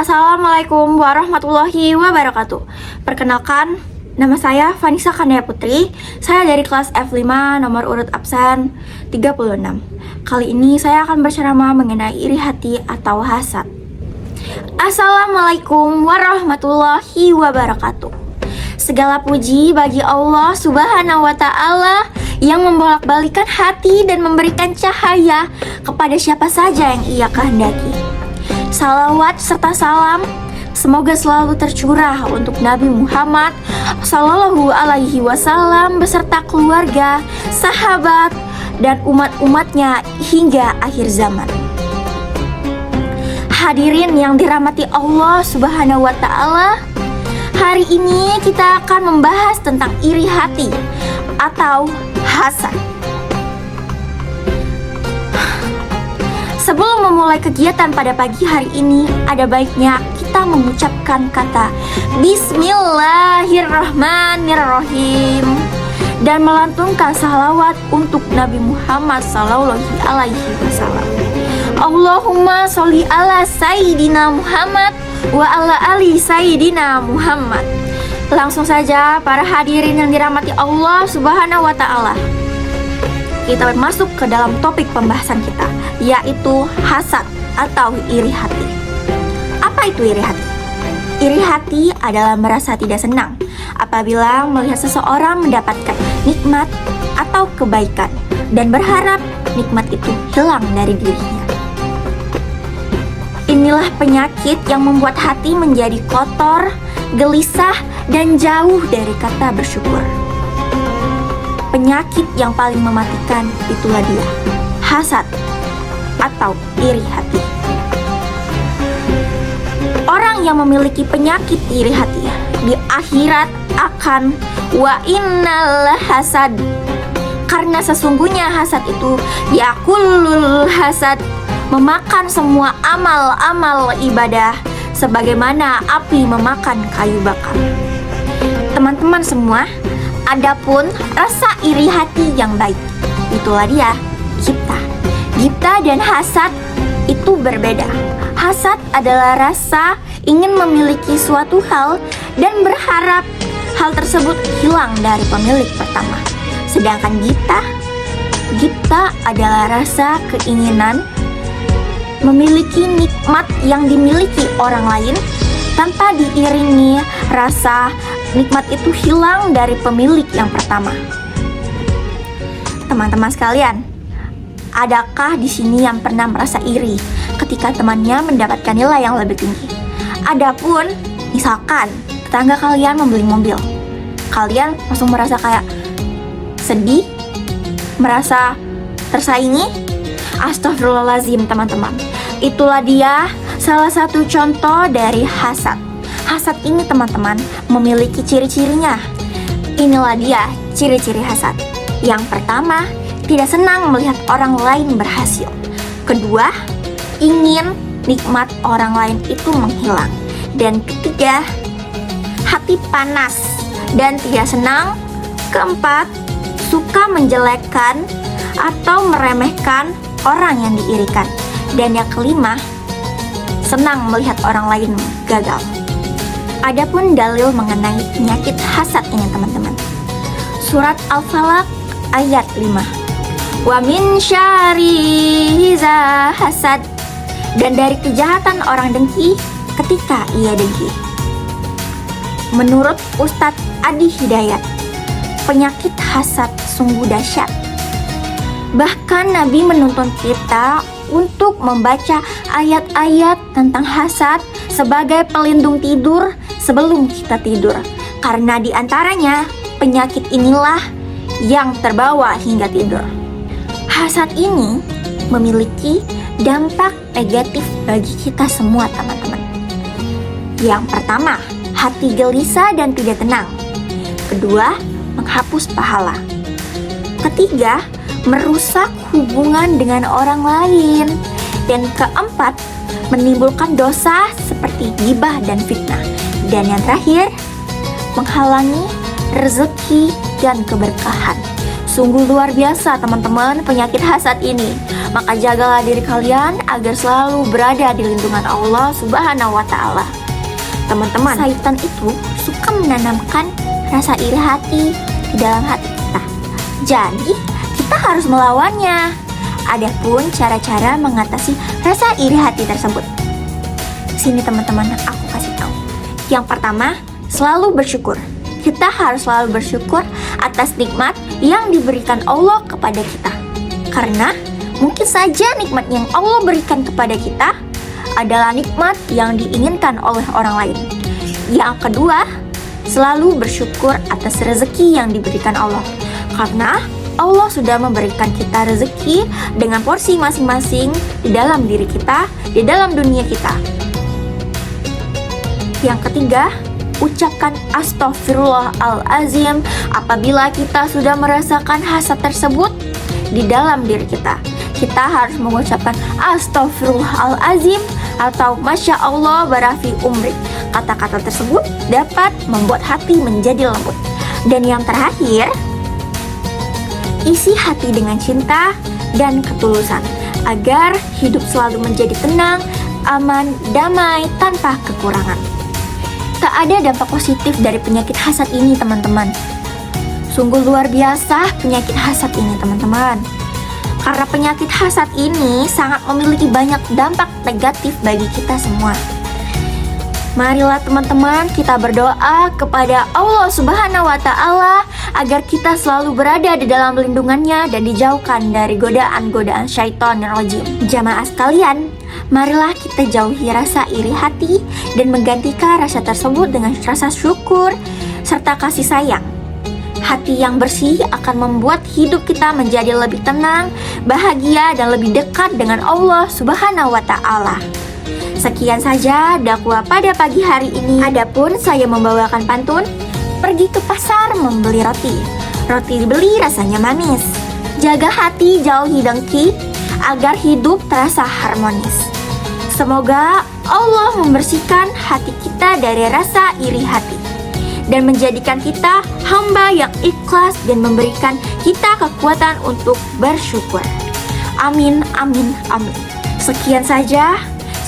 Assalamualaikum warahmatullahi wabarakatuh. Perkenalkan, nama saya Vanessa Kandaya Putri. Saya dari kelas F5 nomor urut absen 36. Kali ini saya akan berceramah mengenai iri hati atau hasad. Assalamualaikum warahmatullahi wabarakatuh. Segala puji bagi Allah Subhanahu wa Ta'ala yang membolak-balikan hati dan memberikan cahaya kepada siapa saja yang Ia kehendaki. Salawat serta salam semoga selalu tercurah untuk Nabi Muhammad Sallallahu Alaihi Wasallam beserta keluarga, sahabat, dan umat-umatnya hingga akhir zaman. Hadirin yang dirahmati Allah Subhanahu wa Ta'ala, hari ini kita akan membahas tentang iri hati atau hasad. Sebelum memulai kegiatan pada pagi hari ini, ada baiknya kita mengucapkan kata Bismillahirrahmanirrahim dan melantunkan salawat untuk Nabi Muhammad Sallallahu Alaihi Wasallam. Allahumma sholli ala Sayyidina Muhammad wa ala ali Sayyidina Muhammad. Langsung saja para hadirin yang dirahmati Allah Subhanahu wa Ta'ala, kita masuk ke dalam topik pembahasan kita, yaitu hasad atau iri hati. Apa itu iri hati? Iri hati adalah merasa tidak senang apabila melihat seseorang mendapatkan nikmat atau kebaikan dan berharap nikmat itu hilang dari dirinya. Inilah penyakit yang membuat hati menjadi kotor, gelisah, dan jauh dari kata bersyukur. Penyakit yang paling mematikan itulah dia, hasad atau iri hati. Orang yang memiliki penyakit iri hati di akhirat akan wa innal hasad, karena sesungguhnya hasad itu yakulul hasad, memakan semua amal-amal ibadah sebagaimana api memakan kayu bakar. Teman-teman semua, adapun rasa iri hati yang baik, itulah dia ghibtah. Ghibtah dan hasad itu berbeda. Hasad adalah rasa ingin memiliki suatu hal dan berharap hal tersebut hilang dari pemilik pertama. Sedangkan ghibtah adalah rasa keinginan memiliki nikmat yang dimiliki orang lain tanpa diiringi rasa nikmat itu hilang dari pemilik yang pertama. Teman-teman sekalian, adakah di sini yang pernah merasa iri ketika temannya mendapatkan nilai yang lebih tinggi? Adapun misalkan tetangga kalian membeli mobil, kalian langsung merasa kayak sedih, merasa tersaingi? Astagfirullahaladzim teman-teman. Itulah dia salah satu contoh dari hasad. Hasad ini teman-teman memiliki ciri-cirinya. Inilah dia ciri-ciri hasad. Yang pertama, tidak senang melihat orang lain berhasil. Kedua, ingin nikmat orang lain itu menghilang. Dan ketiga, hati panas dan tidak senang. Keempat, suka menjelekkan atau meremehkan orang yang diirikan. Dan yang kelima, senang melihat orang lain gagal. Adapun dalil mengenai penyakit hasad ini teman-teman, surat Al-Falaq ayat 5. Wa min syarri hasad, dan dari kejahatan orang dengki ketika ia dengki. Menurut Ustadz Adi Hidayat, penyakit hasad sungguh dahsyat. Bahkan Nabi menuntun kita untuk membaca ayat-ayat tentang hasad sebagai pelindung tidur sebelum kita tidur, karena di antaranya penyakit inilah yang terbawa hingga tidur. Hasad ini memiliki dampak negatif bagi kita semua teman-teman. Yang pertama, hati gelisah dan tidak tenang. Kedua, menghapus pahala. Ketiga, merusak hubungan dengan orang lain. Dan keempat, menimbulkan dosa seperti ghibah dan fitnah. Dan yang terakhir, menghalangi rezeki dan keberkahan. Sungguh luar biasa teman-teman penyakit hasad ini. Maka jagalah diri kalian agar selalu berada di lindungan Allah Subhanahu wa Ta'ala. Teman-teman, syaitan itu suka menanamkan rasa iri hati di dalam hati kita. Jadi, kita harus melawannya. Adapun cara-cara mengatasi rasa iri hati tersebut. Sini teman-teman, aku kasih tahu. Yang pertama, selalu bersyukur. Kita harus selalu bersyukur atas nikmat yang diberikan Allah kepada kita. Karena mungkin saja nikmat yang Allah berikan kepada kita adalah nikmat yang diinginkan oleh orang lain. Yang kedua, selalu bersyukur atas rezeki yang diberikan Allah. Karena Allah sudah memberikan kita rezeki dengan porsi masing-masing di dalam diri kita, di dalam dunia kita. Yang ketiga, ucapkan astaghfirullahalazim apabila kita sudah merasakan hasad tersebut di dalam diri kita. Kita harus mengucapkan astaghfirullahalazim atau masya Allah barafi umri. Kata-kata tersebut dapat membuat hati menjadi lembut. Dan yang terakhir, isi hati dengan cinta dan ketulusan agar hidup selalu menjadi tenang, aman, damai, tanpa kekurangan. Tak ada dampak positif dari penyakit hasad ini, teman-teman. Sungguh luar biasa penyakit hasad ini, teman-teman. Karena penyakit hasad ini sangat memiliki banyak dampak negatif bagi kita semua. Marilah teman-teman kita berdoa kepada Allah Subhanahu wa Ta'ala agar kita selalu berada di dalam lindungannya dan dijauhkan dari godaan-godaan syaitanir rajim. Jamaah sekalian, marilah kita jauhi rasa iri hati dan menggantikan rasa tersebut dengan rasa syukur serta kasih sayang. Hati yang bersih akan membuat hidup kita menjadi lebih tenang, bahagia, dan lebih dekat dengan Allah Subhanahu wa Ta'ala. Sekian saja dakwah pada pagi hari ini. Adapun saya membawakan pantun, pergi ke pasar membeli roti. Roti dibeli rasanya manis. Jaga hati jauhi dengki agar hidup terasa harmonis. Semoga Allah membersihkan hati kita dari rasa iri hati dan menjadikan kita hamba yang ikhlas dan memberikan kita kekuatan untuk bersyukur. Amin, amin, amin. Sekian saja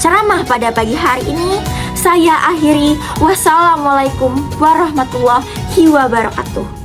ceramah pada pagi hari ini. Saya akhiri. Wassalamualaikum warahmatullahi wabarakatuh.